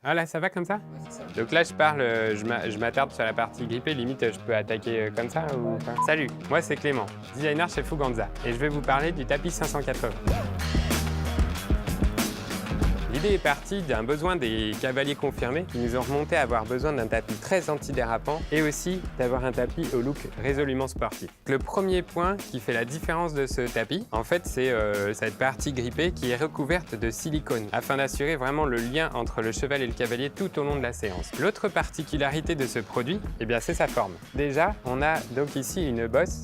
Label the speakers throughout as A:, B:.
A: Ah là, ça va comme ça?
B: Ouais, c'est ça.
A: Donc là, je m'attarde sur la partie grippée, limite je peux attaquer comme ça ou pas? Salut, moi c'est Clément, designer chez Fuganza, et je vais vous parler du tapis 580. L'idée est partie d'un besoin des cavaliers confirmés qui nous ont remonté à avoir besoin d'un tapis très antidérapant et aussi d'avoir un tapis au look résolument sportif. Le premier point qui fait la différence de ce tapis, en fait, c'est cette partie grippée qui est recouverte de silicone afin d'assurer vraiment le lien entre le cheval et le cavalier tout au long de la séance. L'autre particularité de ce produit, eh bien, c'est sa forme. Déjà, on a donc ici une bosse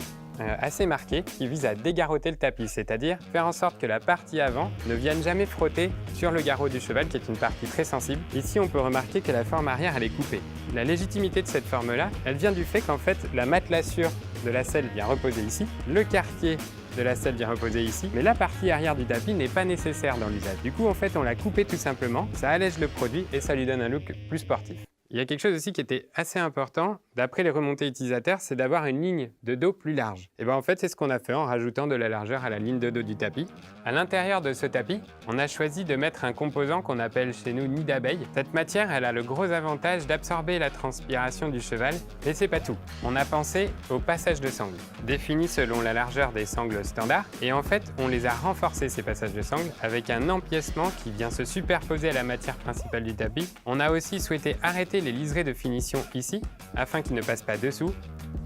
A: assez marquée qui vise à dégarrotter le tapis, c'est-à-dire faire en sorte que la partie avant ne vienne jamais frotter sur le garrot du cheval qui est une partie très sensible. Ici, on peut remarquer que la forme arrière elle est coupée. La légitimité de cette forme-là, elle vient du fait qu'en fait la matelassure de la selle vient reposer ici, le quartier de la selle vient reposer ici, mais la partie arrière du tapis n'est pas nécessaire dans l'usage. Du coup, en fait, on l'a coupé tout simplement, ça allège le produit et ça lui donne un look plus sportif. Il y a quelque chose aussi qui était assez important, d'après les remontées utilisateurs, c'est d'avoir une ligne de dos plus large. Et bien en fait, c'est ce qu'on a fait en rajoutant de la largeur à la ligne de dos du tapis. À l'intérieur de ce tapis, on a choisi de mettre un composant qu'on appelle chez nous nid d'abeille. Cette matière, elle a le gros avantage d'absorber la transpiration du cheval, mais c'est pas tout. On a pensé au passage de sangle, défini selon la largeur des sangles standards, et en fait, on les a renforcés ces passages de sangle avec un empiècement qui vient se superposer à la matière principale du tapis. On a aussi souhaité arrêter les liserés de finition ici, afin qu'ils ne passent pas dessous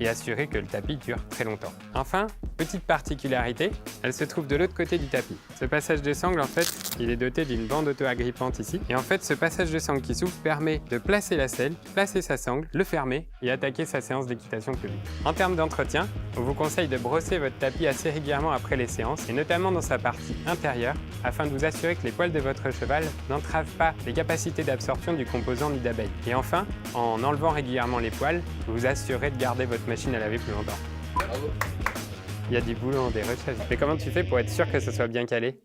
A: et assurer que le tapis dure très longtemps. Enfin, petite particularité, elle se trouve de l'autre côté du tapis. Ce passage de sangle, en fait, il est doté d'une bande auto-agrippante ici. Et en fait, ce passage de sangle qui s'ouvre permet de placer la selle, placer sa sangle, le fermer et attaquer sa séance d'équitation plus vite. En termes d'entretien, on vous conseille de brosser votre tapis assez régulièrement après les séances, et notamment dans sa partie intérieure, afin de vous assurer que les poils de votre cheval n'entravent pas les capacités d'absorption du composant nid d'abeille. Et enfin, en enlevant régulièrement les poils, vous vous assurez de garder votre machine à laver plus longtemps.
B: Bravo.
A: Il y a du boulot en dérochage. Mais comment tu fais pour être sûr que ce soit bien calé?